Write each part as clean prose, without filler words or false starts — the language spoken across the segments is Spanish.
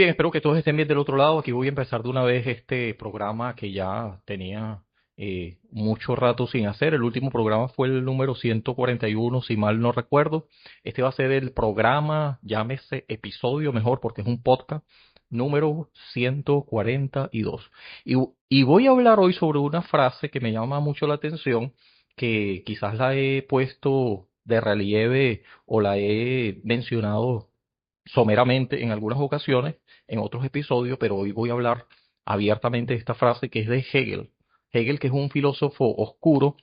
bien, espero que todos estén bien del otro lado. Aquí voy a empezar de una vez este programa que ya tenía mucho rato sin hacer. El último programa fue el número 141, si mal no recuerdo. Este va a ser el programa, llámese episodio mejor porque es un podcast, número 142. Y voy a hablar hoy sobre una frase que me llama mucho la atención, que quizás la he puesto de relieve o la he mencionado someramente en algunas ocasiones, en otros episodios, pero hoy voy a hablar abiertamente de esta frase que es de Hegel. Hegel, que es un filósofo oscuro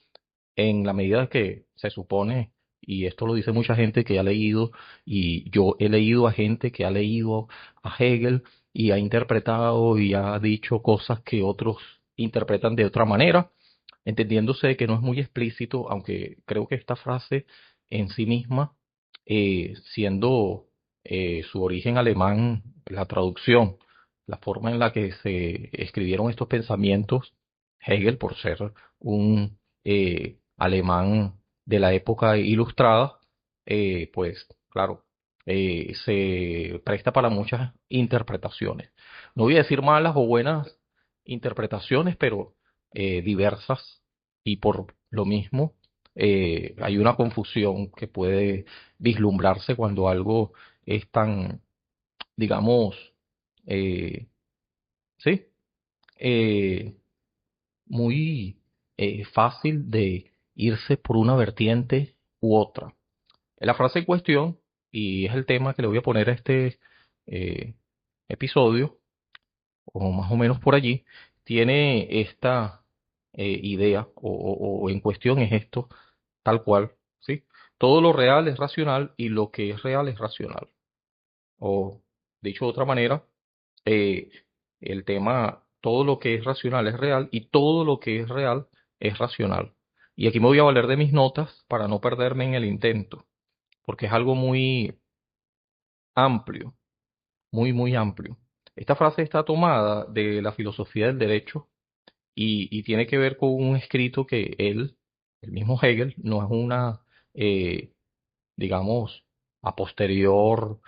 en la medida que se supone, y esto lo dice mucha gente que ha leído, y yo he leído a gente que ha leído a Hegel y ha interpretado y ha dicho cosas que otros interpretan de otra manera, entendiéndose que no es muy explícito, aunque creo que esta frase en sí misma, siendo su origen alemán, la traducción, la forma en la que se escribieron estos pensamientos, Hegel, por ser un alemán de la época ilustrada, pues claro, se presta para muchas interpretaciones. No voy a decir malas o buenas interpretaciones, pero diversas, y por lo mismo hay una confusión que puede vislumbrarse cuando algo es tan, digamos, eh, sí, eh, muy fácil de irse por una vertiente u otra. La frase en cuestión, y es el tema que le voy a poner a este eh, episodio, o más o menos por allí, tiene esta idea, o en cuestión es esto, tal cual, ¿sí? Todo lo real es racional y lo que es real es racional. O, dicho de otra manera, eh, el tema, todo lo que es racional es real y todo lo que es real es racional. Y aquí me voy a valer de mis notas para no perderme en el intento, porque es algo muy amplio, muy amplio. Esta frase está tomada de la filosofía del derecho y tiene que ver con un escrito que él, el mismo Hegel, no es una, digamos, a posterior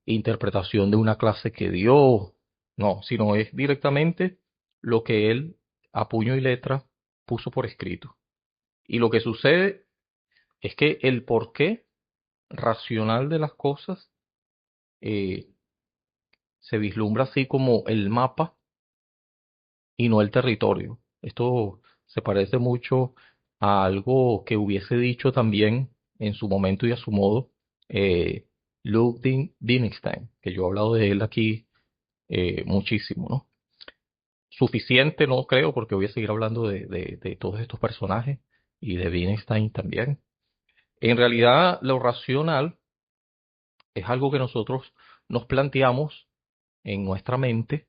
interpretación de una clase que dio, no, sino es directamente lo que él a puño y letra puso por escrito. Y lo que sucede es que el porqué racional de las cosas eh, se vislumbra así como el mapa y no el territorio. Esto se parece mucho a algo que hubiese dicho también en su momento y a su modo Wittgenstein, que yo he hablado de él aquí muchísimo, ¿no? Suficiente no creo, porque voy a seguir hablando de todos estos personajes y de Wittgenstein también. En realidad, lo racional es algo que nosotros nos planteamos en nuestra mente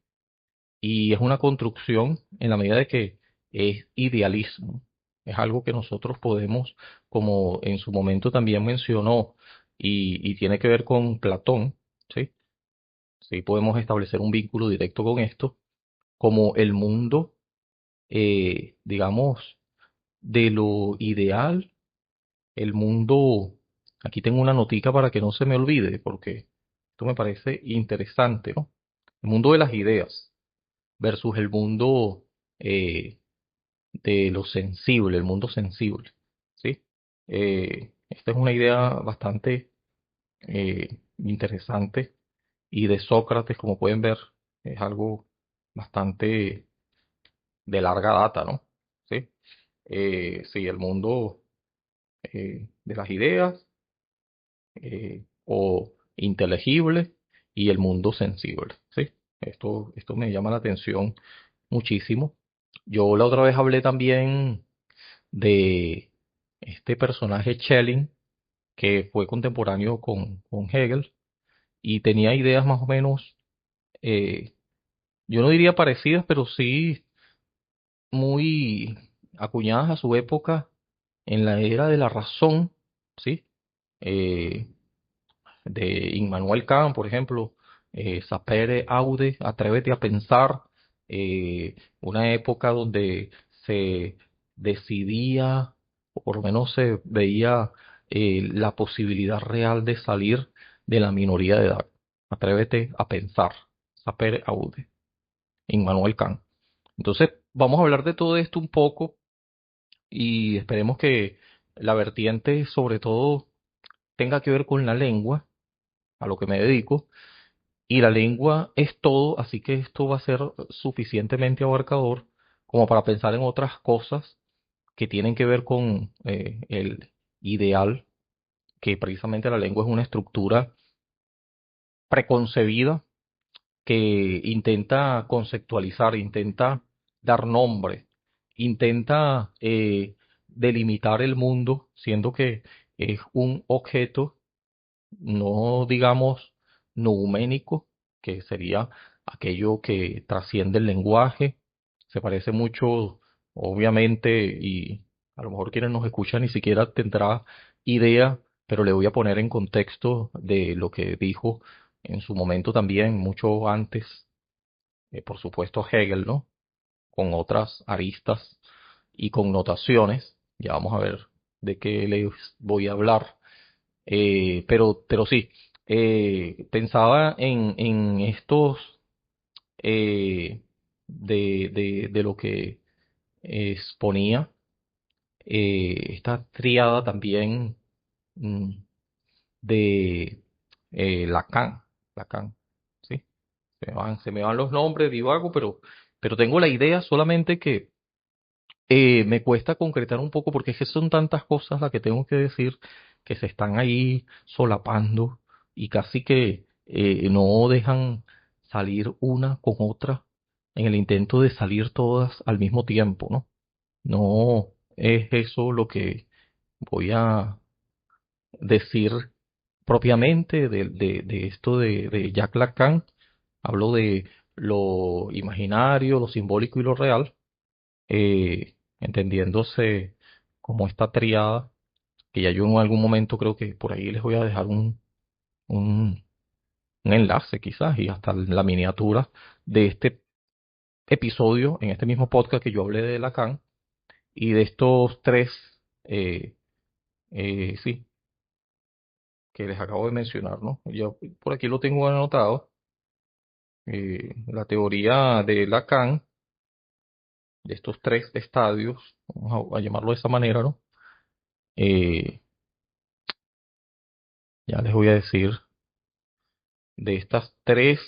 y es una construcción en la medida de que es idealismo. Es algo que nosotros podemos, como en su momento también mencionó, y tiene que ver con Platón, ¿sí? Sí podemos establecer un vínculo directo con esto, como el mundo, digamos, de lo ideal, el mundo, aquí tengo una notica para que no se me olvide, porque esto me parece interesante, ¿no? El mundo de las ideas versus el mundo de lo sensible, el mundo sensible, ¿sí? Esta es una idea bastante interesante y de Sócrates, como pueden ver, es algo bastante de larga data, ¿no? ¿Sí? Sí, el mundo de las ideas o inteligible y el mundo sensible, ¿sí? Esto me llama la atención muchísimo. Yo la otra vez hablé también de este personaje Schelling, que fue contemporáneo con Hegel y tenía ideas más o menos, eh, yo no diría parecidas, pero sí muy acuñadas a su época en la era de la razón, ¿sí? Eh, de Immanuel Kant, por ejemplo, Sapere Aude, Atrévete a pensar, una época donde se decidía, o por lo menos se veía la posibilidad real de salir de la minoría de edad. Atrévete a pensar. Sapere aude. Immanuel Kant. Entonces, vamos a hablar de todo esto un poco y esperemos que la vertiente, sobre todo, tenga que ver con la lengua, a lo que me dedico. Y la lengua es todo, así que esto va a ser suficientemente abarcador como para pensar en otras cosas que tienen que ver con el ideal, que precisamente la lengua es una estructura preconcebida que intenta conceptualizar, intenta dar nombre, intenta delimitar el mundo, siendo que es un objeto no digamos nouménico, que sería aquello que trasciende el lenguaje, se parece mucho, obviamente, y a lo mejor quienes nos escuchan ni siquiera tendrá idea, pero le voy a poner en contexto de lo que dijo en su momento también, mucho antes, por supuesto, Hegel, ¿no? Con otras aristas y connotaciones. Ya vamos a ver de qué les voy a hablar. Pero sí, pensaba en estos de lo que exponía esta tríada también mm, de Lacan, Lacan, ¿sí? Se me van los nombres, divago, pero tengo la idea solamente que me cuesta concretar un poco porque es que son tantas cosas las que tengo que decir que se están ahí solapando y casi que no dejan salir una con otra en el intento de salir todas al mismo tiempo, ¿no? No es eso lo que voy a decir propiamente de esto de Jacques Lacan. Hablo de lo imaginario, lo simbólico y lo real, entendiéndose como esta triada, que ya yo en algún momento creo que por ahí les voy a dejar un, un enlace quizás y hasta la miniatura de este episodio, en este mismo podcast que yo hablé de Lacan y de estos tres, eh, sí, que les acabo de mencionar, ¿no? Yo por aquí lo tengo anotado, la teoría de Lacan, de estos tres estadios, vamos a llamarlo de esa manera, ¿no? Eh, ya les voy a decir de estas tres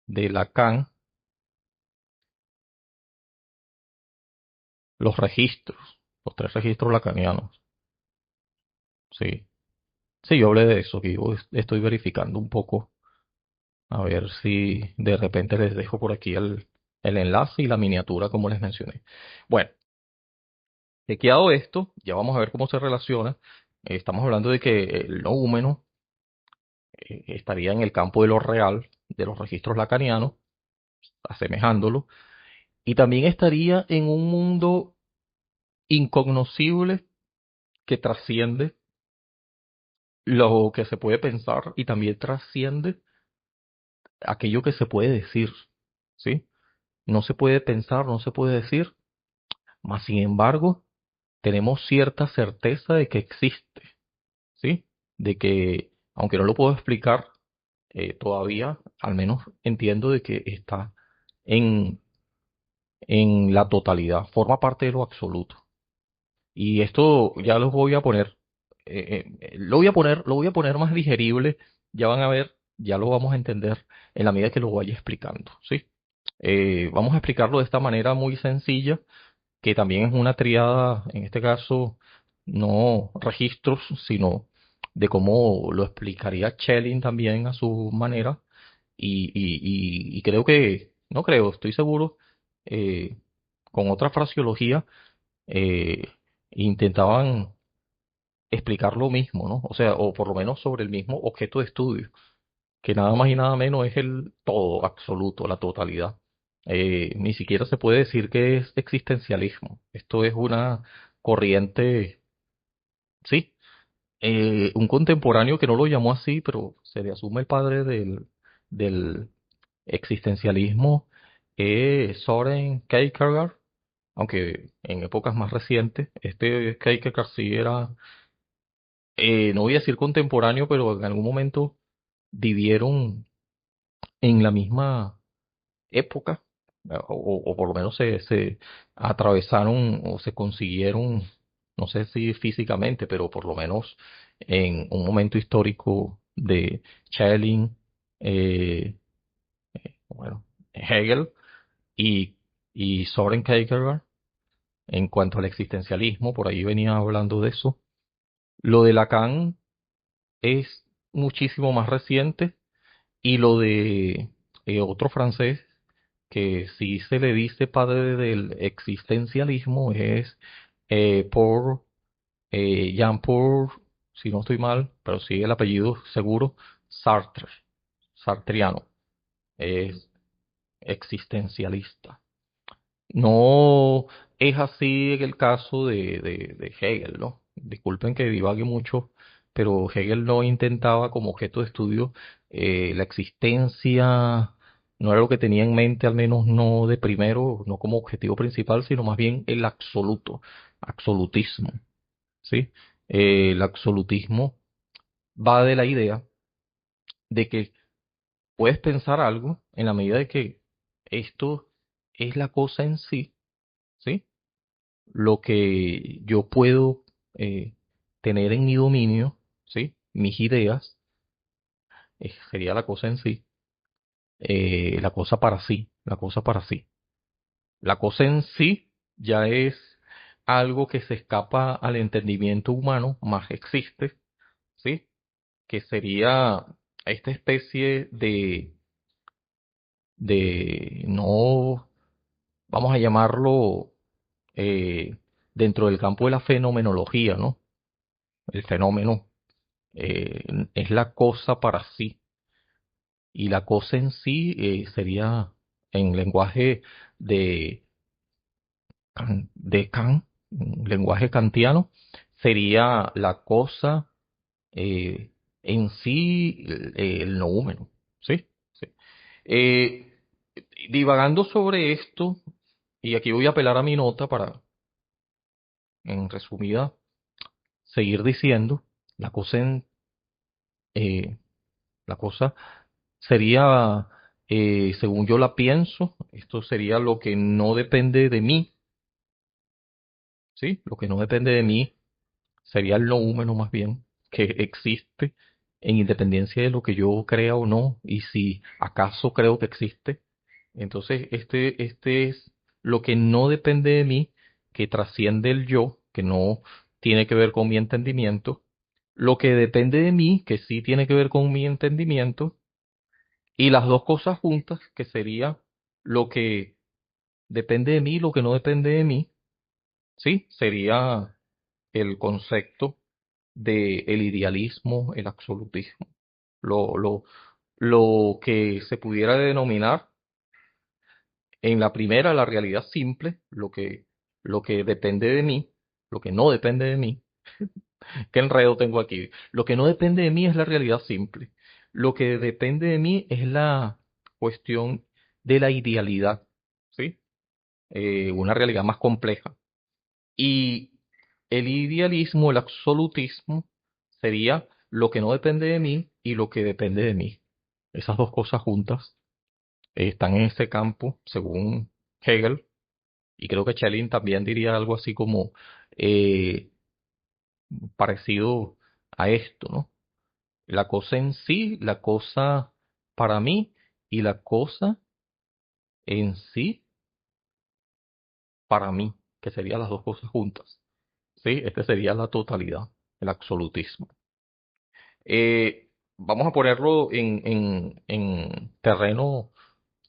de Lacan, los registros, los tres registros lacanianos. Sí, sí, yo hablé de eso, que yo estoy verificando un poco, a ver si de repente les dejo por aquí el enlace y la miniatura como les mencioné. Bueno, chequeado esto, ya vamos a ver cómo se relaciona. Estamos hablando de que el noúmeno estaría en el campo de lo real, de los registros lacanianos, asemejándolo, y también estaría en un mundo incognoscible que trasciende lo que se puede pensar y también trasciende aquello que se puede decir, ¿sí? No se puede pensar, no se puede decir, mas sin embargo, tenemos cierta certeza de que existe, ¿sí? De que, aunque no lo puedo explicar todavía, al menos entiendo de que está en, en la totalidad, forma parte de lo absoluto. Y esto ya los voy a poner, lo voy a poner más digerible, ya van a ver, ya lo vamos a entender en la medida que lo vaya explicando, ¿sí? Vamos a explicarlo de esta manera muy sencilla, que también es una triada, en este caso, no registros, sino de cómo lo explicaría Schelling también a su manera, y creo que, no creo, estoy seguro, eh, con otra fraseología, eh, intentaban explicar lo mismo, ¿no? O sea, o por lo menos sobre el mismo objeto de estudio, que nada más y nada menos es el todo absoluto, la totalidad. Ni siquiera se puede decir que es existencialismo. Esto es una corriente, sí, un contemporáneo que no lo llamó así, pero se le asume el padre del existencialismo, Soren Kierkegaard, aunque en épocas más recientes, este Kierkegaard sí era, no voy a decir contemporáneo, pero en algún momento vivieron en la misma época, o por lo menos se atravesaron o se consiguieron, no sé si físicamente, pero por lo menos en un momento histórico de Schelling, eh, bueno, Hegel y, y Soren Kierkegaard en cuanto al existencialismo, por ahí venía hablando de eso. Lo de Lacan es muchísimo más reciente y lo de otro francés que si se le dice padre del existencialismo es por Jean-Paul, si no estoy mal, pero sí el apellido seguro, Sartre, sartriano, es existencialista. No es así en el caso de Hegel, ¿no? Disculpen que divague mucho, pero Hegel no intentaba como objeto de estudio la existencia, no era lo que tenía en mente, al menos no de primero, no como objetivo principal, sino más bien el absoluto, absolutismo, ¿sí? El absolutismo va de la idea de que puedes pensar algo en la medida de que esto es la cosa en sí, ¿sí? Lo que yo puedo tener en mi dominio, ¿sí? Mis ideas, sería la cosa en sí, la cosa para sí, la cosa para sí. La cosa en sí ya es algo que se escapa al entendimiento humano, más existe, ¿sí? Que sería esta especie no, vamos a llamarlo eh, dentro del campo de la fenomenología, ¿no? El fenómeno eh, es la cosa para sí. Y la cosa en sí sería, en lenguaje de, de Kant, lenguaje kantiano, sería la cosa eh, en sí, el noúmeno. ¿Sí? Sí. Eh, Divagando sobre esto, y aquí voy a apelar a mi nota para, en resumida, seguir diciendo, la cosa en, eh, la cosa sería, según yo la pienso, esto sería lo que no depende de mí, ¿sí? Lo que no depende de mí sería el noúmeno más bien, que existe en independencia de lo que yo crea o no, y si acaso creo que existe. Entonces, este es lo que no depende de mí, que trasciende el yo, que no tiene que ver con mi entendimiento. Lo que depende de mí, que sí tiene que ver con mi entendimiento, y las dos cosas juntas, que sería lo que depende de mí y lo que no depende de mí, ¿sí? Sería el concepto de el idealismo, el absolutismo. Lo, lo, lo que se pudiera denominar en la primera, la realidad simple, lo que depende de mí, lo que no depende de mí. ¿Qué enredo tengo aquí? Lo que no depende de mí es la realidad simple. Lo que depende de mí es la cuestión de la idealidad, ¿sí? Una realidad más compleja. Y el idealismo, el absolutismo, sería lo que no depende de mí y lo que depende de mí. Esas dos cosas juntas están en ese campo, según Hegel, y creo que Schelling también diría algo así como eh, parecido a esto, ¿no? La cosa en sí, la cosa para mí y la cosa en sí para mí, que serían las dos cosas juntas. ¿Sí? Este sería la totalidad, el absolutismo. Vamos a ponerlo en terreno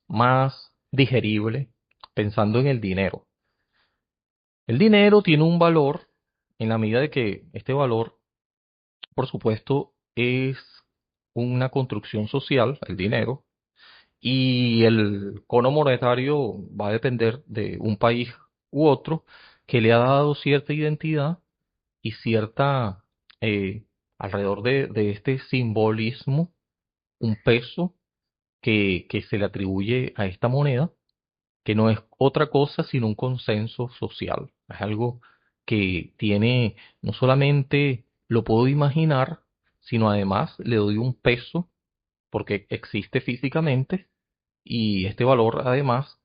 más digerible, pensando en el dinero. El dinero tiene un valor en la medida de que este valor, por supuesto, es una construcción social, el dinero, y el cono monetario va a depender de un país u otro que le ha dado cierta identidad y cierta, eh, alrededor de este simbolismo, un peso que se le atribuye a esta moneda, que no es otra cosa sino un consenso social. Es algo que tiene, no solamente lo puedo imaginar, sino además le doy un peso porque existe físicamente y este valor además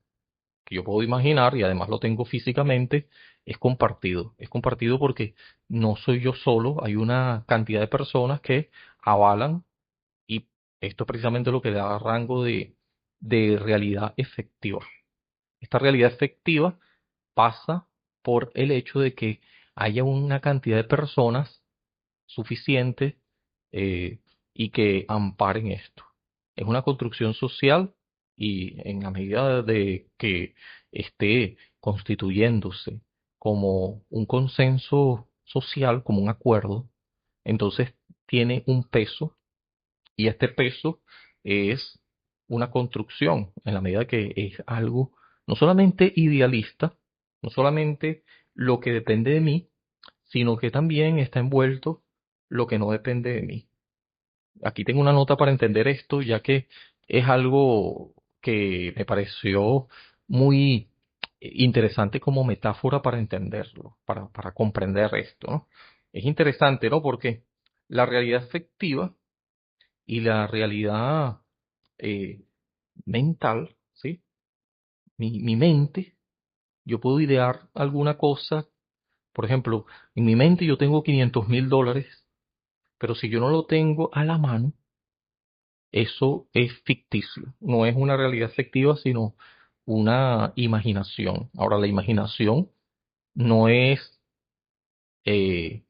que yo puedo imaginar y además lo tengo físicamente, es compartido. Es compartido porque no soy yo solo, hay una cantidad de personas que avalan y esto es precisamente lo que da rango de realidad efectiva. Esta realidad efectiva pasa por el hecho de que haya una cantidad de personas suficiente eh, y que amparen esto. Es una construcción social y en la medida de que esté constituyéndose como un consenso social, como un acuerdo, entonces tiene un peso y este peso es una construcción en la medida que es algo no solamente idealista, no solamente lo que depende de mí, sino que también está envuelto lo que no depende de mí. Aquí tengo una nota para entender esto, ya que es algo que me pareció muy interesante como metáfora para entenderlo, para comprender esto, ¿no? Es interesante, ¿no? Porque la realidad efectiva y la realidad eh, mental, ¿sí? Mi mente, yo puedo idear alguna cosa, por ejemplo, en mi mente yo tengo $500,000, pero si yo no lo tengo a la mano, eso es ficticio, no es una realidad efectiva, sino una imaginación. Ahora, la imaginación no es eh,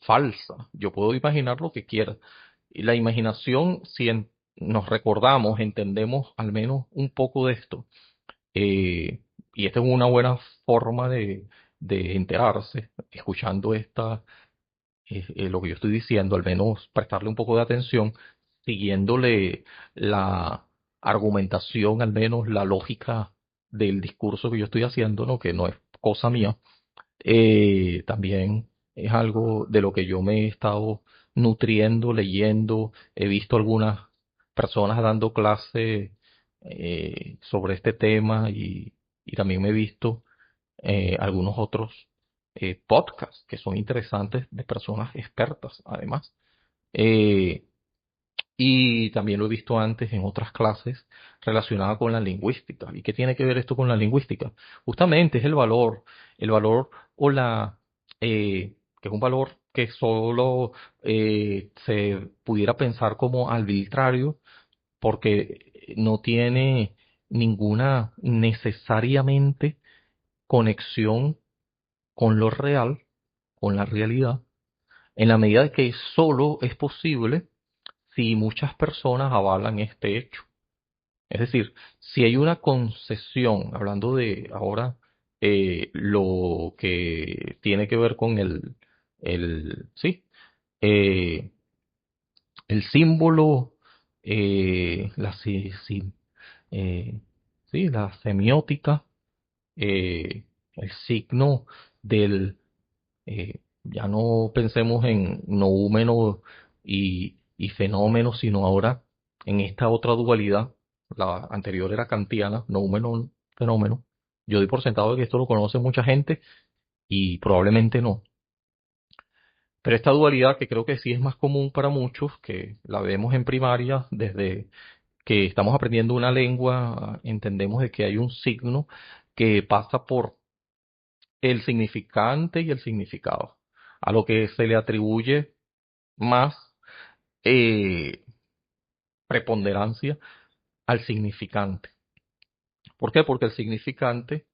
falsa, yo puedo imaginar lo que quiera. Y la imaginación, si nos recordamos, entendemos al menos un poco de esto, eh, y esta es una buena forma de enterarse, escuchando lo que yo estoy diciendo, al menos prestarle un poco de atención, siguiéndole la argumentación, al menos la lógica del discurso que yo estoy haciendo, ¿no? Que no es cosa mía, también es algo de lo que yo me he estado nutriendo, leyendo, he visto algunas personas dando clase sobre este tema y también me he visto algunos otros podcasts que son interesantes de personas expertas, además. Eh, y también lo he visto antes en otras clases relacionadas con la lingüística. ¿Y qué tiene que ver esto con la lingüística? Justamente es el valor o que es un valor que solo se pudiera pensar como arbitrario porque no tiene ninguna necesariamente conexión con lo real, con la realidad, en la medida de que solo es posible si muchas personas avalan este hecho. Es decir, si hay una concesión, hablando de ahora lo que tiene que ver con sí, eh, el símbolo, eh, sí, la semiótica, el signo del ya no pensemos en noúmeno y fenómeno, sino ahora en esta otra dualidad. La anterior era kantiana, noúmeno, fenómeno. Yo doy por sentado de que esto lo conoce mucha gente y probablemente no. Pero esta dualidad que creo que sí es más común para muchos, que la vemos en primaria desde que estamos aprendiendo una lengua, entendemos de que hay un signo que pasa por el significante y el significado, a lo que se le atribuye más eh, preponderancia al significante. ¿Por qué? Porque el significante,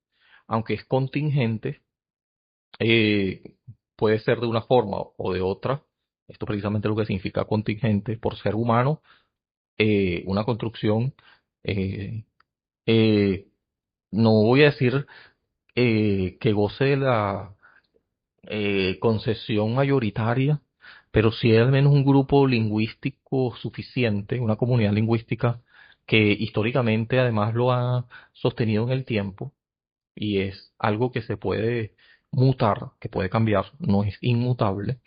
aunque es contingente, eh, puede ser de una forma o de otra. Esto precisamente es lo que significa contingente por ser humano, una construcción. eh, eh, no voy a decir que goce de la concesión mayoritaria, pero sí hay al menos un grupo lingüístico suficiente, una comunidad lingüística que históricamente además lo ha sostenido en el tiempo y es algo que se puede mutar, que puede cambiar, no es inmutable.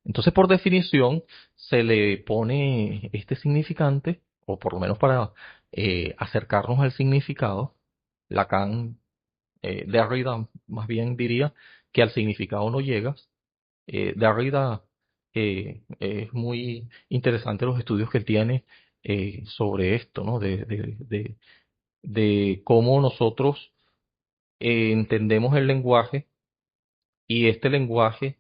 Entonces, por definición, se le pone este significante, o por lo menos para acercarnos al significado, Lacan, Derrida más bien diría que al significado no llegas. Derrida es muy interesante los estudios que él tiene sobre esto, ¿no? De cómo nosotros entendemos el lenguaje y este lenguaje,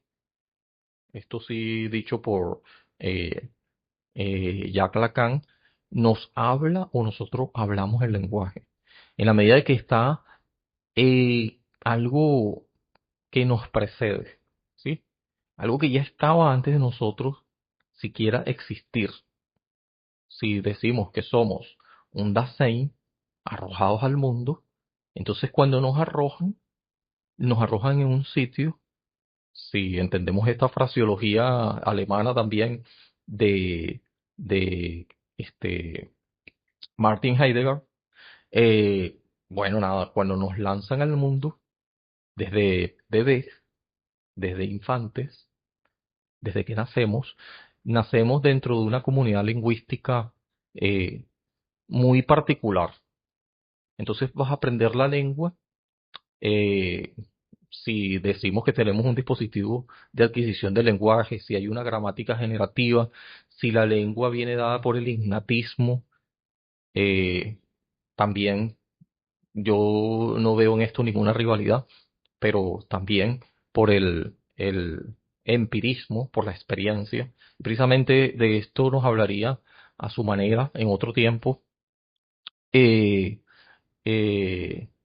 esto sí dicho por eh, Jacques Lacan, nos habla o nosotros hablamos el lenguaje. En la medida de que está algo que nos precede, ¿sí? Algo que ya estaba antes de nosotros siquiera existir. Si decimos que somos un Dasein arrojados al mundo, entonces cuando nos arrojan en un sitio, si entendemos esta fraseología alemana también de, de este, Martin Heidegger, bueno, nada, cuando nos lanzan al mundo, desde bebés, desde infantes, desde que nacemos dentro de una comunidad lingüística eh, muy particular. Entonces vas a aprender la lengua. eh, si decimos que tenemos un dispositivo de adquisición del lenguaje, si hay una gramática generativa, si la lengua viene dada por el innatismo, eh, también yo no veo en esto ninguna rivalidad, pero también por el empirismo, por la experiencia. Precisamente de esto nos hablaría a su manera en otro tiempo eh,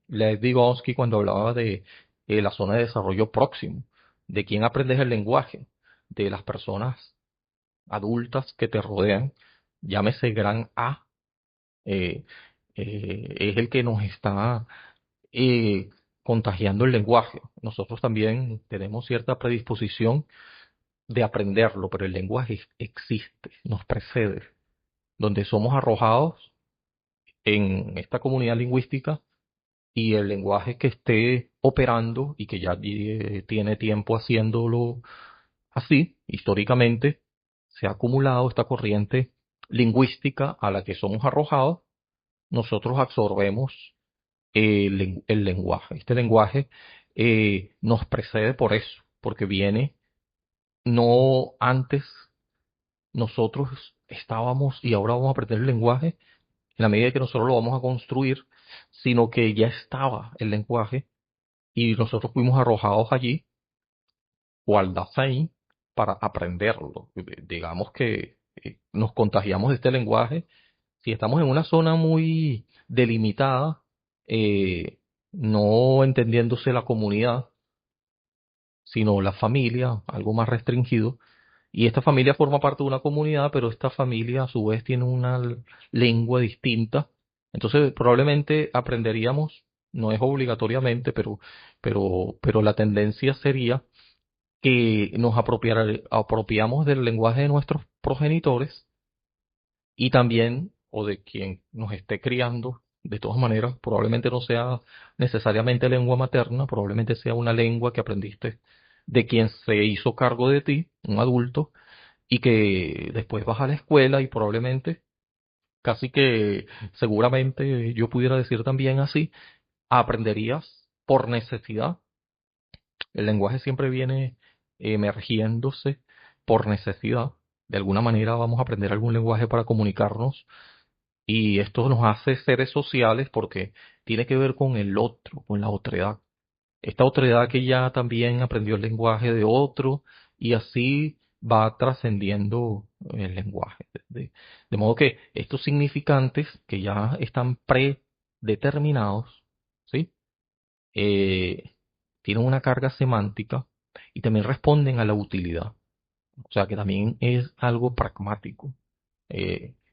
Lev Vygotsky cuando hablaba de la zona de desarrollo próximo, de quién aprendes el lenguaje, de las personas adultas que te rodean, llámese gran A, eh, es el que nos está eh, contagiando el lenguaje. Nosotros también tenemos cierta predisposición de aprenderlo, pero el lenguaje existe, nos precede, donde somos arrojados en esta comunidad lingüística y el lenguaje que esté operando y que ya tiene tiempo haciéndolo así, históricamente, se ha acumulado esta corriente lingüística a la que somos arrojados, nosotros absorbemos el lenguaje. Este lenguaje nos precede por eso, porque viene no antes nosotros estábamos y ahora vamos a aprender el lenguaje en la medida que nosotros lo vamos a construir, sino que ya estaba el lenguaje y nosotros fuimos arrojados allí o al Dasein para aprenderlo. Digamos que nos contagiamos de este lenguaje. Si estamos en una zona muy delimitada, no entendiéndose la comunidad, sino la familia, algo más restringido, y esta familia forma parte de una comunidad, pero esta familia a su vez tiene una lengua distinta. Entonces probablemente aprenderíamos, no es obligatoriamente, pero la tendencia sería que nos apropiamos del lenguaje de nuestros progenitores y también, o de quien nos esté criando, de todas maneras, probablemente no sea necesariamente lengua materna, probablemente sea una lengua que aprendiste de quien se hizo cargo de ti, un adulto, y que después vas a la escuela y probablemente, casi que seguramente yo pudiera decir también así, aprenderías por necesidad. El lenguaje siempre viene emergiéndose por necesidad. De alguna manera vamos a aprender algún lenguaje para comunicarnos y esto nos hace seres sociales porque tiene que ver con el otro, con la otredad. Esta otredad que ya también aprendió el lenguaje de otro y así va trascendiendo el lenguaje. De modo que estos significantes que ya están predeterminados, ¿sí? eh, Tienen una carga semántica y también responden a la utilidad. O sea que también es algo pragmático.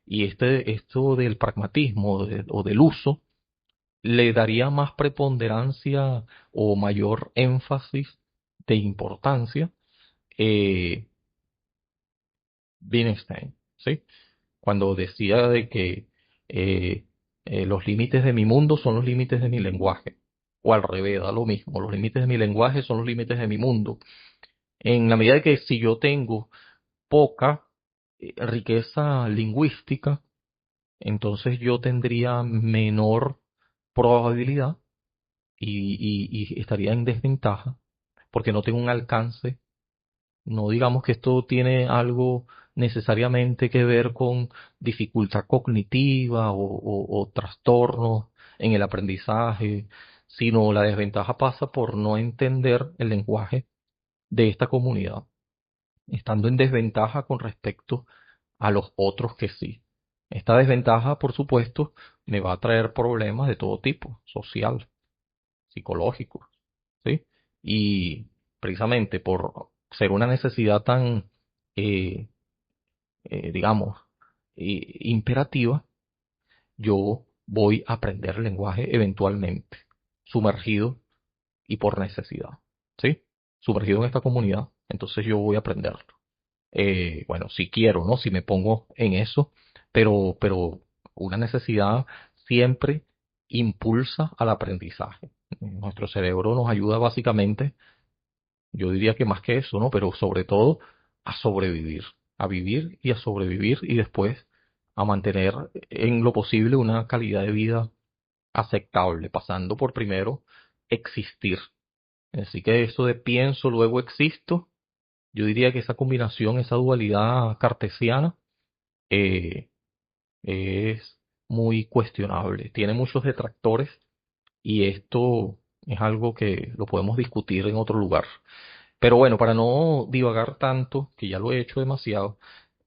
Y esto del pragmatismo o del uso le daría más preponderancia o mayor énfasis de importancia eh, Wittgenstein, ¿sí? Cuando decía de que eh, los límites de mi mundo son los límites de mi lenguaje, o al revés, da lo mismo, los límites de mi lenguaje son los límites de mi mundo. En la medida de que si yo tengo poca riqueza lingüística, entonces yo tendría menor probabilidad y estaría en desventaja, porque no tengo un alcance. No digamos que esto tiene algo necesariamente que ver con dificultad cognitiva o trastornos en el aprendizaje, sino la desventaja pasa por no entender el lenguaje de esta comunidad, estando en desventaja con respecto a los otros que sí. Esta desventaja, por supuesto, me va a traer problemas de todo tipo, social, psicológicos, ¿sí? Y precisamente por ser una necesidad tan, eh, digamos, imperativa, yo voy a aprender el lenguaje eventualmente, sumergido y por necesidad, ¿sí? Sumergido en esta comunidad, entonces yo voy a aprenderlo. Bueno, si quiero, ¿no? Si me pongo en eso, pero una necesidad siempre impulsa al aprendizaje. Nuestro cerebro nos ayuda básicamente, yo diría que más que eso, ¿no? Pero sobre todo a sobrevivir, a vivir y a sobrevivir y después a mantener en lo posible una calidad de vida aceptable, pasando por primero existir. Así que eso de pienso, luego existo, yo diría que esa combinación, esa dualidad cartesiana, eh, es muy cuestionable. Tiene muchos detractores y esto es algo que lo podemos discutir en otro lugar. Pero bueno, para no divagar tanto, que ya lo he hecho demasiado,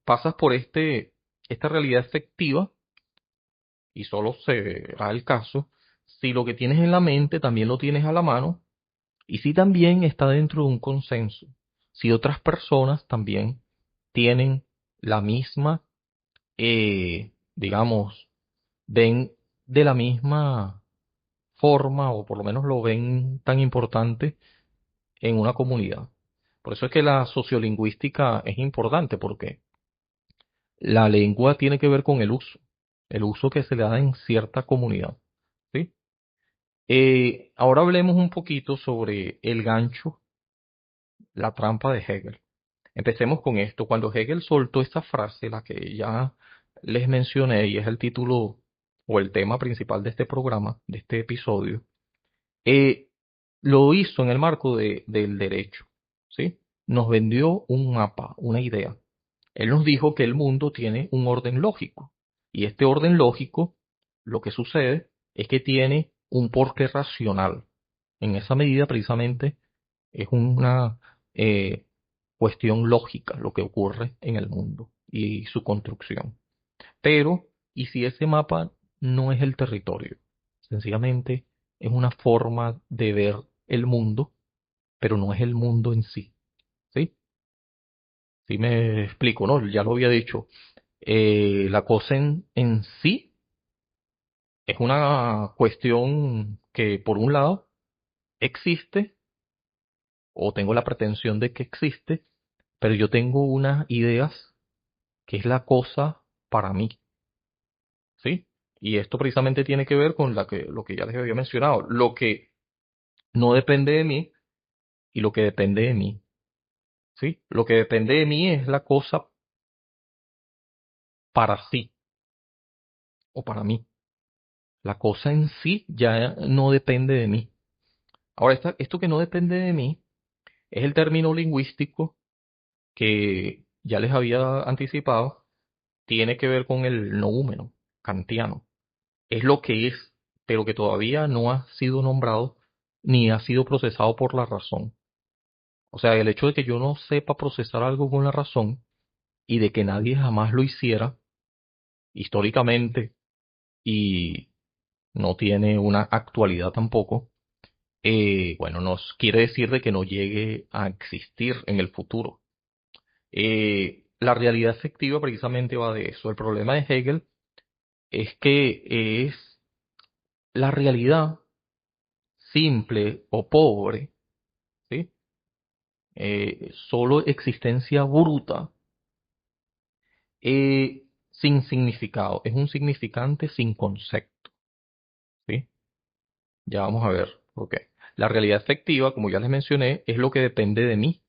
pasas por esta realidad efectiva y solo será el caso si lo que tienes en la mente también lo tienes a la mano y si también está dentro de un consenso. Si otras personas también tienen la misma, digamos, ven de la misma forma o por lo menos lo ven tan importante en una comunidad. Por eso es que la sociolingüística es importante porque la lengua tiene que ver con el uso que se le da en cierta comunidad, ¿sí? Ahora hablemos un poquito sobre el gancho, la trampa de Hegel. Empecemos con esto. Cuando Hegel soltó esta frase, la que ya les mencioné y es el título o el tema principal de este programa, de este episodio, eh, lo hizo en el marco del derecho, ¿sí? Nos vendió un mapa, una idea. Él nos dijo que el mundo tiene un orden lógico. Y este orden lógico, lo que sucede es que tiene un porqué racional. En esa medida, precisamente, es una cuestión lógica lo que ocurre en el mundo y su construcción. Pero, ¿y si ese mapa no es el territorio? Sencillamente es una forma de ver el mundo, pero no es el mundo en sí. ¿Sí? Sí me explico, ¿no? Ya lo había dicho. La cosa en sí es una cuestión que, por un lado, existe, o tengo la pretensión de que existe, pero yo tengo unas ideas que es la cosa para mí, ¿sí? Y esto precisamente tiene que ver con lo que ya les había mencionado, lo que no depende de mí y lo que depende de mí, ¿sí? Lo que depende de mí es la cosa para sí o para mí. La cosa en sí ya no depende de mí. Ahora, esto que no depende de mí es el término lingüístico que ya les había anticipado, tiene que ver con el noúmeno kantiano. Es lo que es, pero que todavía no ha sido nombrado ni ha sido procesado por la razón. O sea, el hecho de que yo no sepa procesar algo con la razón y de que nadie jamás lo hiciera históricamente y no tiene una actualidad tampoco, bueno, nos quiere decir de que no llegue a existir en el futuro. La realidad efectiva precisamente va de eso. El problema de Hegel es que es la realidad simple o pobre, ¿sí? Solo existencia bruta, sin significado. Es un significante sin concepto, ¿sí? Ya vamos a ver por qué. La realidad efectiva, como ya les mencioné, es lo que depende de mí.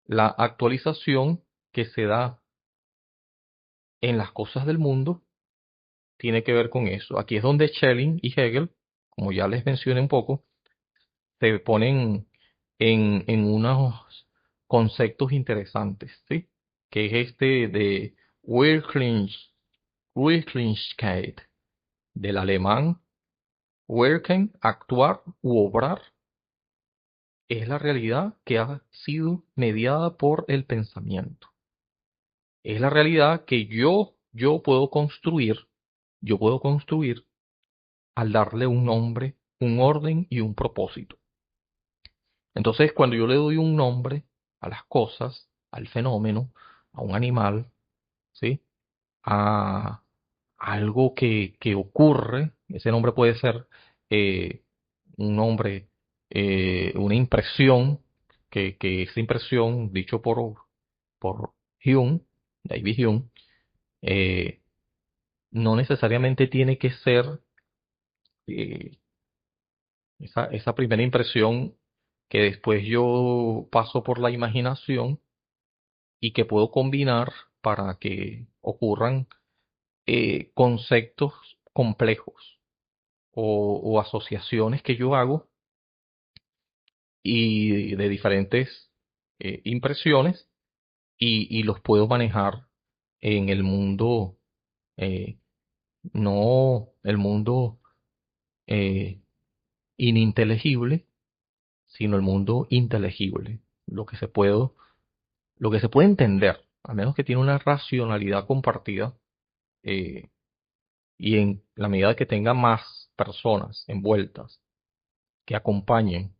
La actualización que se da en las cosas del mundo tiene que ver con eso. Aquí es donde Schelling y Hegel, como ya les mencioné un poco, se ponen en unos conceptos interesantes, ¿sí? que es este de Wirklichkeit, del alemán wirken, actuar u obrar, es la realidad que ha sido mediada por el pensamiento. Es la realidad que yo puedo construir al darle un nombre, un orden y un propósito. Entonces, cuando yo le doy un nombre a las cosas, al fenómeno, a un animal, ¿sí? A algo que ocurre, ese nombre puede ser eh, un nombre, una impresión, que esa impresión, dicho por Hume, David Hume, eh, no necesariamente tiene que ser eh, esa primera impresión que después yo paso por la imaginación y que puedo combinar para que ocurran conceptos complejos o asociaciones que yo hago y de diferentes impresiones y los puedo manejar en el mundo, eh, no el mundo eh, ininteligible, sino el mundo inteligible, lo que se puede entender, a menos que tiene una racionalidad compartida, eh, y en la medida que tenga más personas envueltas que acompañen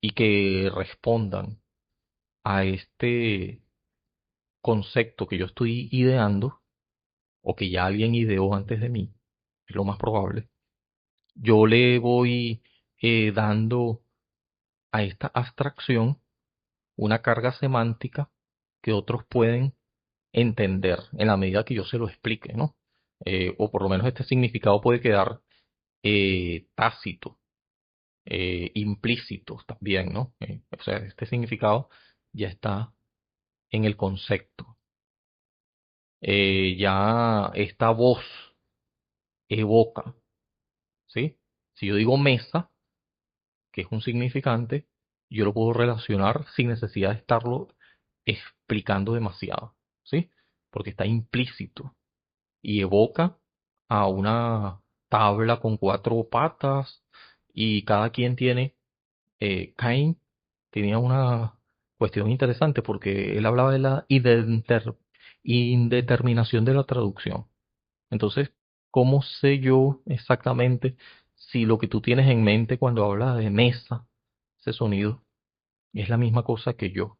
y que respondan a este concepto que yo estoy ideando o que ya alguien ideó antes de mí, es lo más probable, yo le voy dando a esta abstracción una carga semántica que otros pueden entender en la medida que yo se lo explique, ¿no? O por lo menos este significado puede quedar tácito, implícito también, ¿no? O sea, este significado ya está en el concepto. Ya esta voz evoca, ¿sí? Si yo digo mesa, que es un significante, yo lo puedo relacionar sin necesidad de estarlo explicando demasiado, ¿sí? Porque está implícito y evoca a una tabla con cuatro patas y cada quien tiene, Cain tenía una cuestión interesante porque él hablaba de la indeterminación de la traducción. Entonces, ¿cómo sé yo exactamente si lo que tú tienes en mente cuando hablas de mesa, ese sonido, es la misma cosa que yo?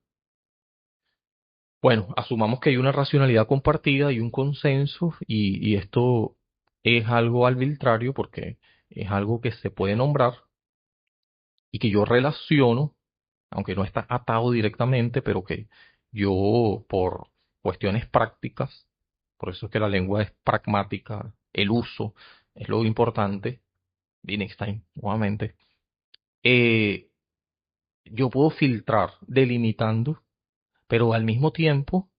Bueno, asumamos que hay una racionalidad compartida y un consenso y esto es algo arbitrario porque es algo que se puede nombrar y que yo relaciono, aunque no está atado directamente, pero que yo por cuestiones prácticas, por eso es que la lengua es pragmática, el uso es lo importante, Wittgenstein, nuevamente, eh, yo puedo filtrar delimitando, pero al mismo tiempo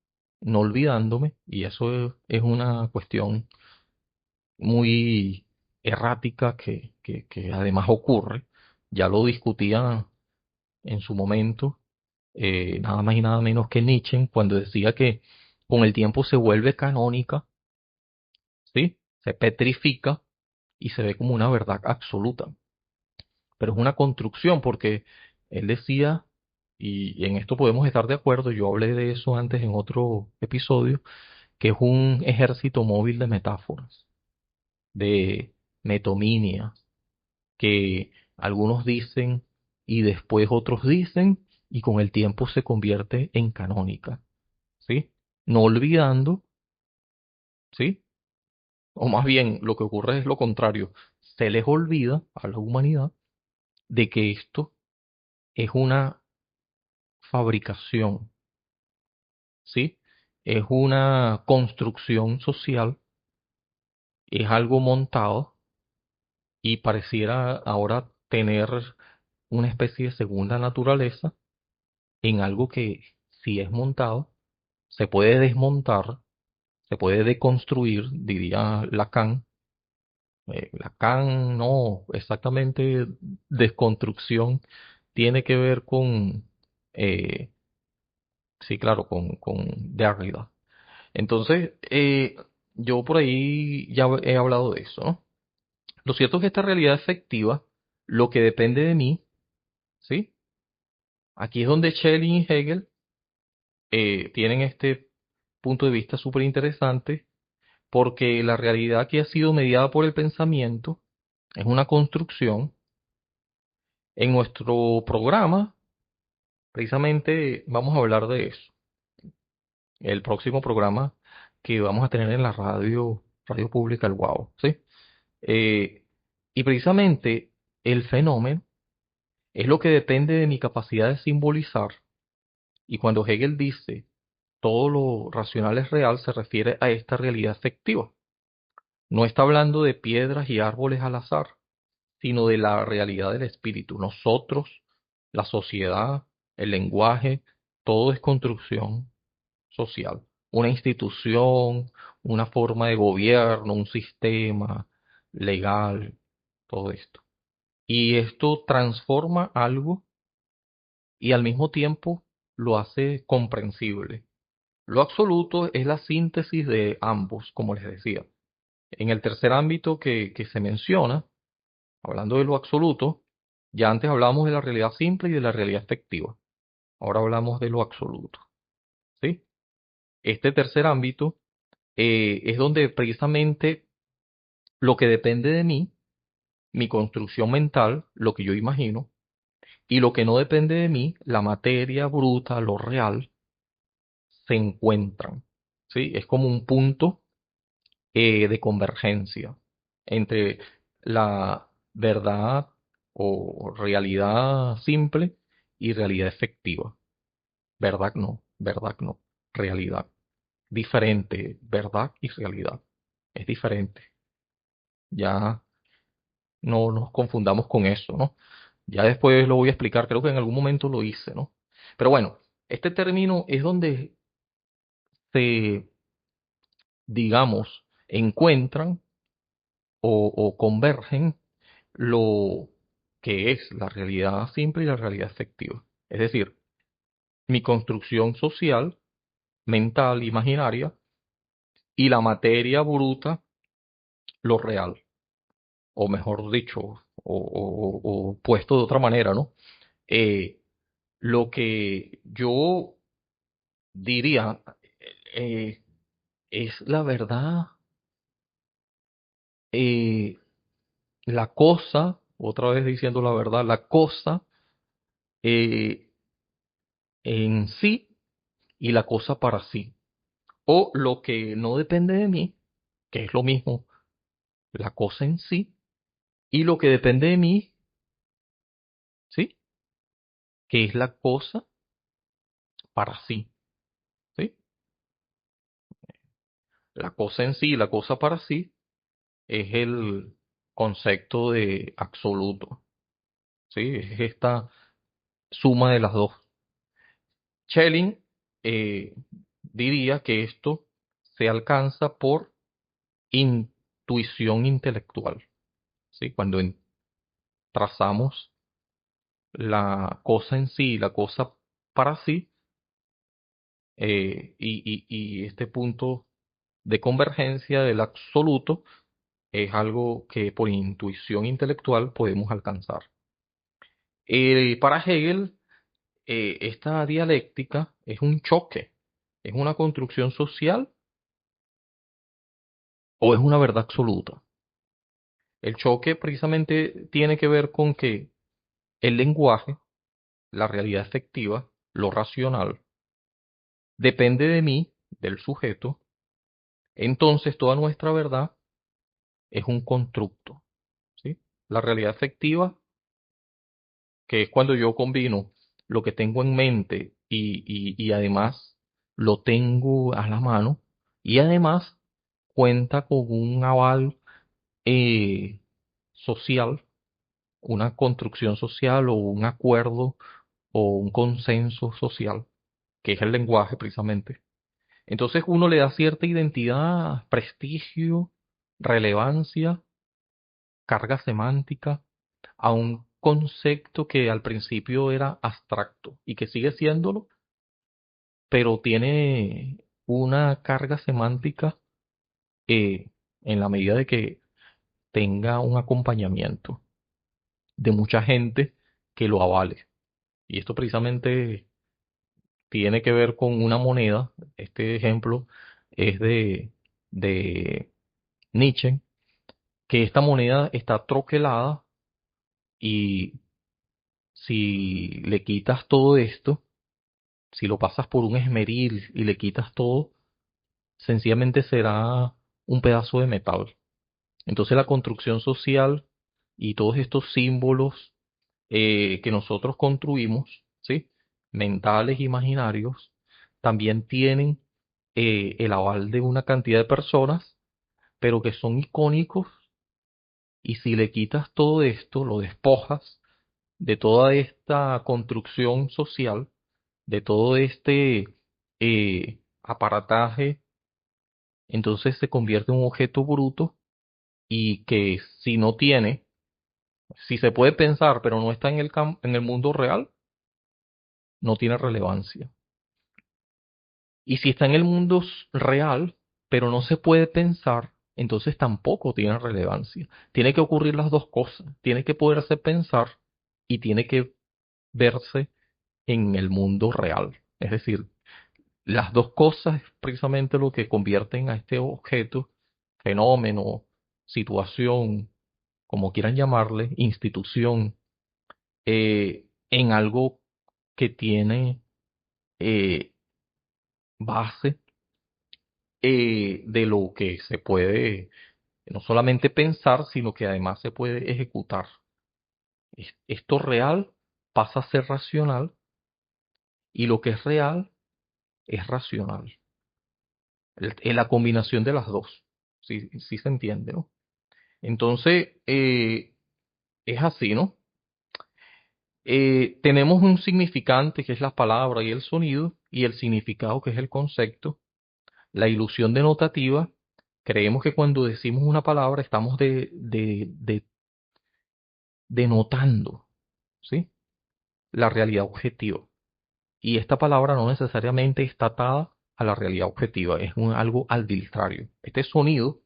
no olvidándome, y eso es una cuestión muy errática que además ocurre, ya lo discutía en su momento, nada más y nada menos que Nietzsche, cuando decía que con el tiempo se vuelve canónica, ¿sí? Se petrifica y se ve como una verdad absoluta. Pero es una construcción porque él decía, y en esto podemos estar de acuerdo, yo hablé de eso antes en otro episodio, que es un ejército móvil de metáforas, de metonímia, que algunos dicen y después otros dicen y con el tiempo se convierte en canónica, ¿sí? No olvidando, ¿sí? O más bien lo que ocurre es lo contrario, se les olvida a la humanidad de que esto es una fabricación, ¿sí? Es una construcción social, es algo montado y pareciera ahora tener una especie de segunda naturaleza en algo que si es montado, se puede desmontar, se puede deconstruir, diría Lacan. Lacan no, exactamente desconstrucción tiene que ver con, eh, Sí, claro, con Derrida. Entonces, yo por ahí ya he hablado de eso, ¿no? Lo cierto es que esta realidad efectiva, lo que depende de mí, ¿sí? Aquí es donde Schelling y Hegel tienen este punto de vista súper interesante, porque la realidad que ha sido mediada por el pensamiento es una construcción. En nuestro programa, precisamente, vamos a hablar de eso. El próximo programa que vamos a tener en la radio pública, el Wow, ¿sí? Eh, y precisamente el fenómeno es lo que depende de mi capacidad de simbolizar. Y cuando Hegel dice todo lo racional es real, se refiere a esta realidad efectiva. No está hablando de piedras y árboles al azar, sino de la realidad del espíritu. Nosotros, la sociedad, el lenguaje, todo es construcción social. Una institución, una forma de gobierno, un sistema legal, todo esto. Y esto transforma algo y al mismo tiempo lo hace comprensible. Lo absoluto es la síntesis de ambos, como les decía. En el tercer ámbito que se menciona, hablando de lo absoluto, ya antes hablábamos de la realidad simple y de la realidad efectiva. Ahora hablamos de lo absoluto. ¿Sí? Este tercer ámbito es donde precisamente lo que depende de mí, mi construcción mental, lo que yo imagino, y lo que no depende de mí, la materia bruta, lo real, se encuentran. ¿Sí? Es como un punto de convergencia entre la verdad o realidad simple y realidad efectiva. Verdad no, realidad. Diferente, verdad y realidad. Es diferente. Ya no nos confundamos con eso, ¿no? Ya después lo voy a explicar, creo que en algún momento lo hice, ¿no? Pero bueno, este término es donde se, digamos, encuentran o convergen lo que es la realidad simple y la realidad efectiva. Es decir, mi construcción social, mental, imaginaria, y la materia bruta, lo real, o mejor dicho, o puesto de otra manera, ¿no? Eh, lo que yo diría eh, es la verdad, eh, la cosa, otra vez diciendo la verdad, la cosa eh, en sí y la cosa para sí. O lo que no depende de mí, que es lo mismo, la cosa en sí, y lo que depende de mí, ¿sí? Que es la cosa para sí, ¿sí? La cosa en sí y la cosa para sí es el concepto de absoluto, ¿sí? Es esta suma de las dos. Schelling eh, diría que esto se alcanza por intuición intelectual, ¿sí? Cuando trazamos la cosa en sí, la cosa para sí, y este punto de convergencia del absoluto es algo que por intuición intelectual podemos alcanzar. Para Hegel, esta dialéctica es un choque, es una construcción social o es una verdad absoluta. El choque precisamente tiene que ver con que el lenguaje, la realidad efectiva, lo racional, depende de mí, del sujeto. Entonces toda nuestra verdad es un constructo, ¿sí? La realidad efectiva, que es cuando yo combino lo que tengo en mente y además lo tengo a la mano y además cuenta con un aval eh, social, una construcción social o un acuerdo o un consenso social, que es el lenguaje precisamente. Entonces uno le da cierta identidad, prestigio, relevancia, carga semántica a un concepto que al principio era abstracto y que sigue siéndolo, pero tiene una carga semántica eh, en la medida de que tenga un acompañamiento de mucha gente que lo avale. Y esto precisamente tiene que ver con una moneda. Este ejemplo es de Nietzsche, que esta moneda está troquelada y si le quitas todo esto, si lo pasas por un esmeril y le quitas todo, sencillamente será un pedazo de metal. Entonces la construcción social y todos estos símbolos que nosotros construimos, ¿sí? Mentales, imaginarios, también tienen el aval de una cantidad de personas, pero que son icónicos, y si le quitas todo esto, lo despojas de toda esta construcción social, de todo este aparataje, entonces se convierte en un objeto bruto y que si no tiene, si se puede pensar, pero no está en en el mundo real, no tiene relevancia. Y si está en el mundo real, pero no se puede pensar, entonces tampoco tiene relevancia. Tiene que ocurrir las dos cosas. Tiene que poderse pensar y tiene que verse en el mundo real. Es decir, las dos cosas es precisamente lo que convierten a este objeto, fenómeno, situación, como quieran llamarle, institución, en algo que tiene eh, base de lo que se puede no solamente pensar, sino que además se puede ejecutar. Esto real pasa a ser racional y lo que es racional. La combinación de las dos. Sí, sí se entiende, ¿no? Entonces, es así, ¿no? Tenemos un significante que es la palabra y el sonido, y el significado que es el concepto. La ilusión denotativa, creemos que cuando decimos una palabra estamos denotando, ¿sí? La realidad objetiva. Y esta palabra no necesariamente está atada a la realidad objetiva, es algo arbitrario. Este sonido,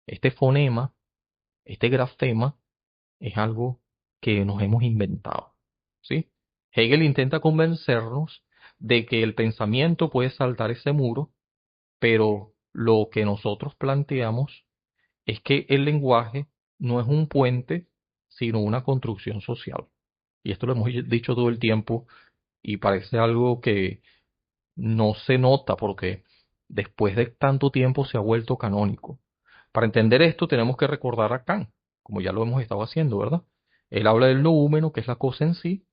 este fonema, este grafema es algo que nos hemos inventado, ¿sí? Hegel intenta convencernos de que el pensamiento puede saltar ese muro, pero lo que nosotros planteamos es que el lenguaje no es un puente, sino una construcción social. Y esto lo hemos dicho todo el tiempo y parece algo que no se nota porque después de tanto tiempo se ha vuelto canónico. Para entender esto tenemos que recordar a Kant, como ya lo hemos estado haciendo, ¿verdad? Él habla del noúmeno, que es la cosa en sí,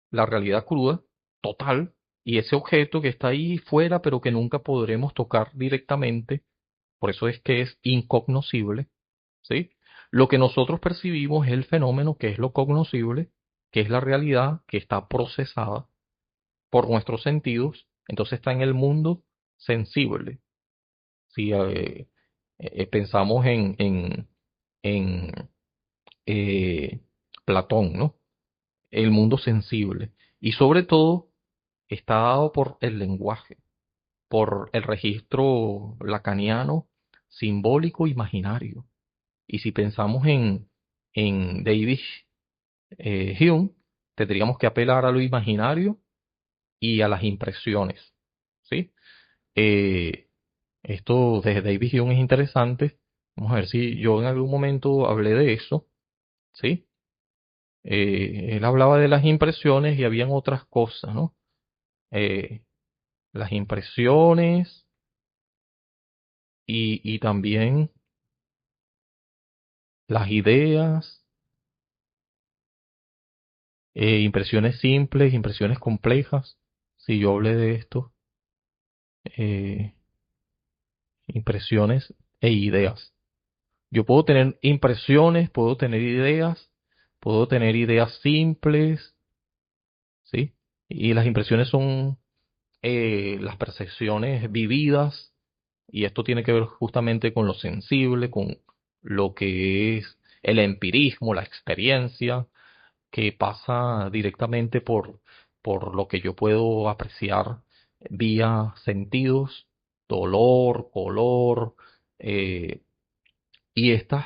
la realidad cruda, total, y ese objeto que está ahí fuera, pero que nunca podremos tocar directamente, por eso es que es incognoscible, ¿sí? Lo que nosotros percibimos es el fenómeno, que es lo cognoscible, que es la realidad que está procesada por nuestros sentidos, entonces está en el mundo sensible. Si pensamos en eh, Platón, ¿no? El mundo sensible. Y sobre todo está dado por el lenguaje, por el registro lacaniano, simbólico, imaginario. Y si pensamos en David Hume, tendríamos que apelar a lo imaginario y a las impresiones, ¿sí? Eh, Esto de David Hume es interesante. Vamos a ver si yo en algún momento hablé de eso, ¿sí? Él hablaba de las impresiones y habían otras cosas, ¿no? Eh, las impresiones y también las ideas, impresiones simples, impresiones complejas. Si yo hablé de esto, eh, impresiones e ideas. Yo puedo tener impresiones, puedo tener ideas simples, ¿sí? Y las impresiones son las percepciones vividas, y esto tiene que ver justamente con lo sensible, con lo que es el empirismo, la experiencia, que pasa directamente por lo que yo puedo apreciar vía sentidos, dolor, color, eh, y estas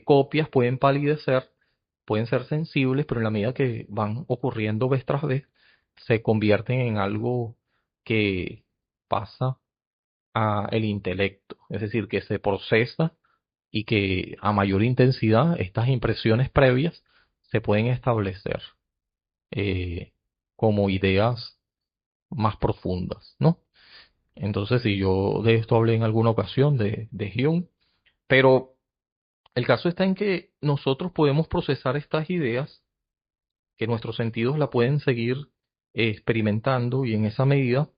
copias pueden palidecer, pueden ser sensibles, pero en la medida que van ocurriendo vez tras vez, se convierten en algo que pasa a el intelecto, es decir, que se procesa y que a mayor intensidad estas impresiones previas se pueden establecer eh, como ideas más profundas, ¿no? Entonces, si yo de esto hablé en alguna ocasión de Jung, pero el caso está en que nosotros podemos procesar estas ideas, que nuestros sentidos la pueden seguir experimentando y en esa medida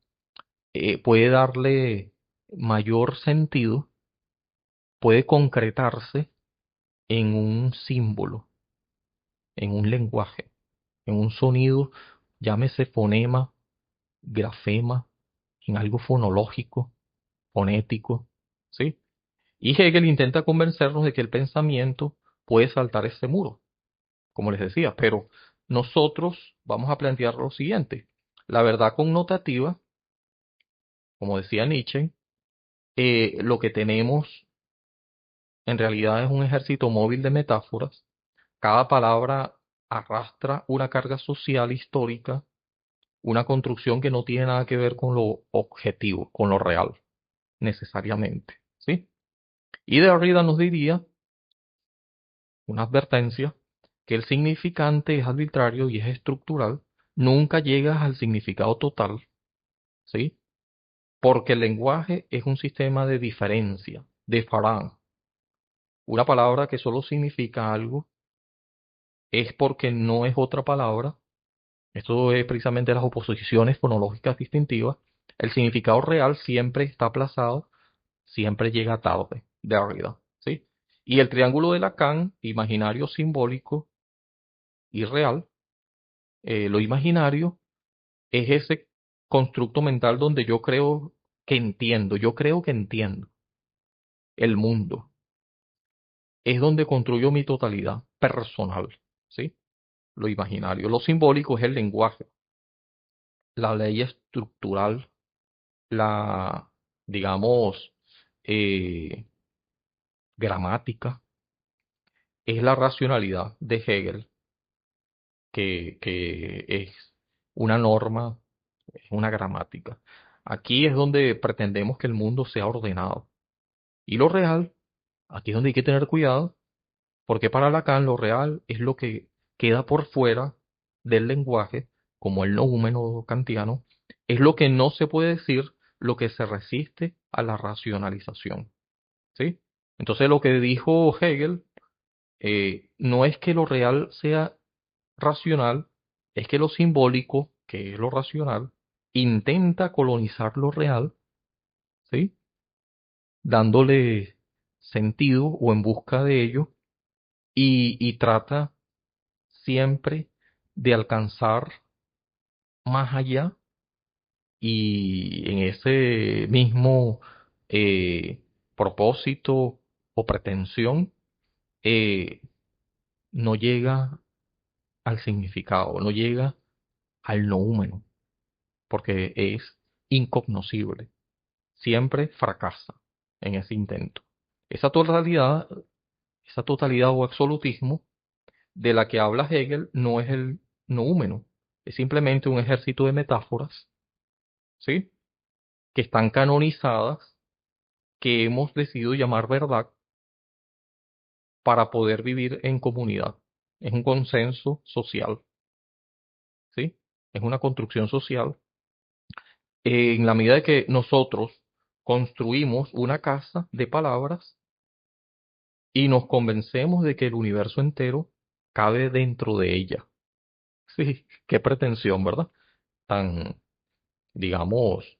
puede darle mayor sentido, puede concretarse en un símbolo, en un lenguaje, en un sonido, llámese fonema, grafema, en algo fonológico, fonético, ¿sí? Y Hegel intenta convencernos de que el pensamiento puede saltar ese muro, como les decía, pero nosotros vamos a plantear lo siguiente. La verdad connotativa, como decía Nietzsche, lo que tenemos en realidad es un ejército móvil de metáforas. Cada palabra arrastra una carga social histórica, una construcción que no tiene nada que ver con lo objetivo, con lo real, necesariamente, ¿sí? Y Derrida nos diría, una advertencia, que el significante es arbitrario y es estructural, nunca llegas al significado total, ¿sí? Porque el lenguaje es un sistema de diferencia, de farán. Una palabra que solo significa algo es porque no es otra palabra. Esto es precisamente las oposiciones fonológicas distintivas. El significado real siempre está aplazado, siempre llega tarde, Derrida, ¿sí? Y el triángulo de Lacan, imaginario, simbólico y real, lo imaginario es ese constructo mental donde yo creo que entiendo el mundo, es donde construyo mi totalidad personal, ¿sí? Lo imaginario. Lo simbólico es el lenguaje, la ley estructural, la, digamos, eh, gramática, es la racionalidad de Hegel, que es una norma, es una gramática. Aquí es donde pretendemos que el mundo sea ordenado. Y lo real, aquí es donde hay que tener cuidado, porque para Lacan lo real es lo que queda por fuera del lenguaje, como el noúmeno kantiano, es lo que no se puede decir, lo que se resiste a la racionalización, ¿sí? Entonces lo que dijo Hegel no es que lo real sea racional, es que lo simbólico, que es lo racional, intenta colonizar lo real, ¿sí? Dándole sentido o en busca de ello y trata siempre de alcanzar más allá y en ese mismo propósito o pretensión eh, no llega al significado, no llega al noúmeno, porque es incognoscible, siempre fracasa en ese intento. Esa totalidad, esa totalidad o absolutismo de la que habla Hegel no es el noúmeno, es simplemente un ejército de metáforas, ¿sí? Que están canonizadas, que hemos decidido llamar verdad para poder vivir en comunidad. Es un consenso social, ¿sí? Es una construcción social. En la medida de que nosotros construimos una casa de palabras y nos convencemos de que el universo entero cabe dentro de ella. Sí, qué pretensión, ¿verdad? Tan, digamos,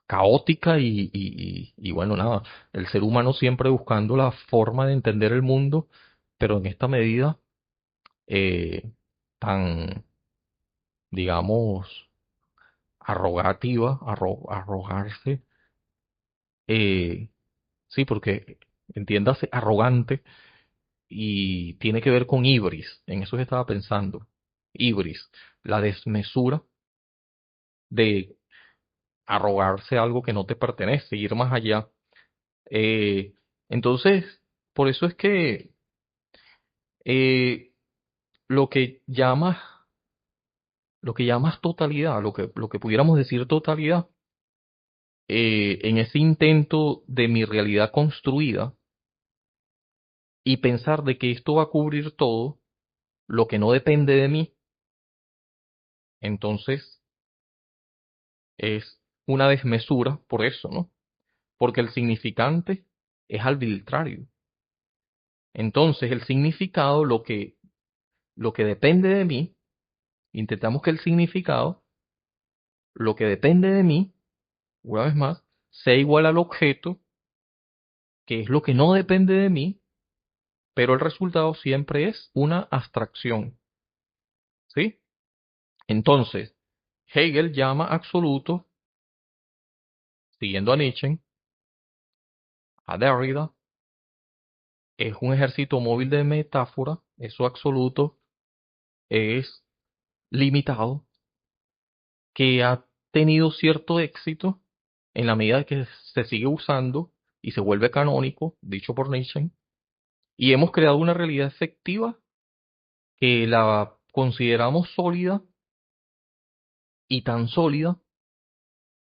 caótica y bueno, nada, el ser humano siempre buscando la forma de entender el mundo, pero en esta medida tan, digamos, arrogarse, eh, sí, porque entiéndase arrogante y tiene que ver con ibris, en eso que estaba pensando, ibris, la desmesura de arrogarse algo que no te pertenece, ir más allá. Eh, entonces, por eso es que eh, lo que llamas, lo que llamas totalidad, lo que pudiéramos decir totalidad, en ese intento de mi realidad construida y pensar de que esto va a cubrir todo, lo que no depende de mí, entonces es una desmesura por eso, ¿no? Porque el significante es arbitrario. Entonces, el significado, lo que depende de mí, intentamos que el significado, lo que depende de mí, una vez más, sea igual al objeto, que es lo que no depende de mí, pero el resultado siempre es una abstracción, ¿sí? Entonces, Hegel llama absoluto, siguiendo a Nietzsche, a Derrida, es un ejército móvil de metáfora, eso absoluto es limitado, que ha tenido cierto éxito en la medida que se sigue usando y se vuelve canónico, dicho por Nietzsche, y hemos creado una realidad efectiva que la consideramos sólida y tan sólida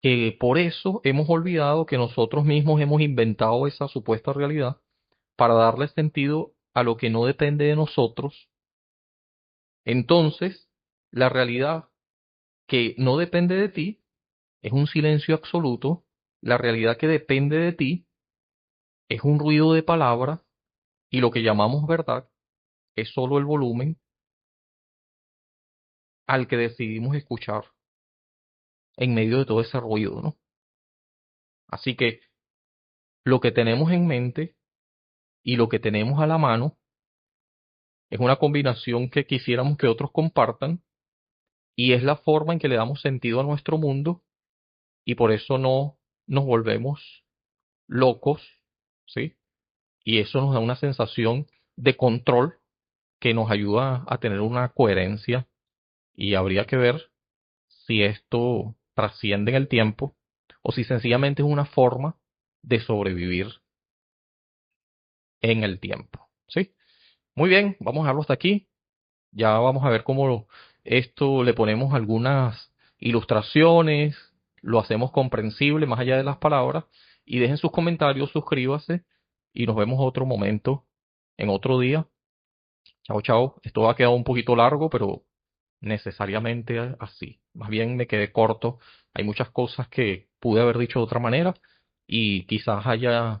que por eso hemos olvidado que nosotros mismos hemos inventado esa supuesta realidad para darle sentido a lo que no depende de nosotros. Entonces, la realidad que no depende de ti es un silencio absoluto, la realidad que depende de ti es un ruido de palabras y lo que llamamos verdad es solo el volumen al que decidimos escuchar en medio de todo ese ruido, ¿no? Así que lo que tenemos en mente y lo que tenemos a la mano es una combinación que quisiéramos que otros compartan y es la forma en que le damos sentido a nuestro mundo y por eso no nos volvemos locos, ¿sí? Y eso nos da una sensación de control que nos ayuda a tener una coherencia y habría que ver si esto trasciende en el tiempo o si sencillamente es una forma de sobrevivir en el tiempo, ¿sí? Muy bien, vamos a dejarlo hasta aquí. Ya vamos a ver cómo esto le ponemos algunas ilustraciones, lo hacemos comprensible más allá de las palabras y dejen sus comentarios, suscríbase y nos vemos otro momento en otro día. Chao, chao. Esto ha quedado un poquito largo, pero necesariamente así. Más bien me quedé corto. Hay muchas cosas que pude haber dicho de otra manera y quizás haya,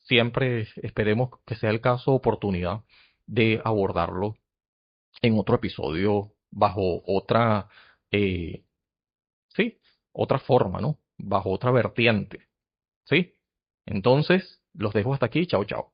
siempre esperemos que sea el caso, oportunidad de abordarlo en otro episodio bajo otra, eh, sí, otra forma, ¿no? Bajo otra vertiente, ¿sí? Entonces, los dejo hasta aquí. Chao, chao.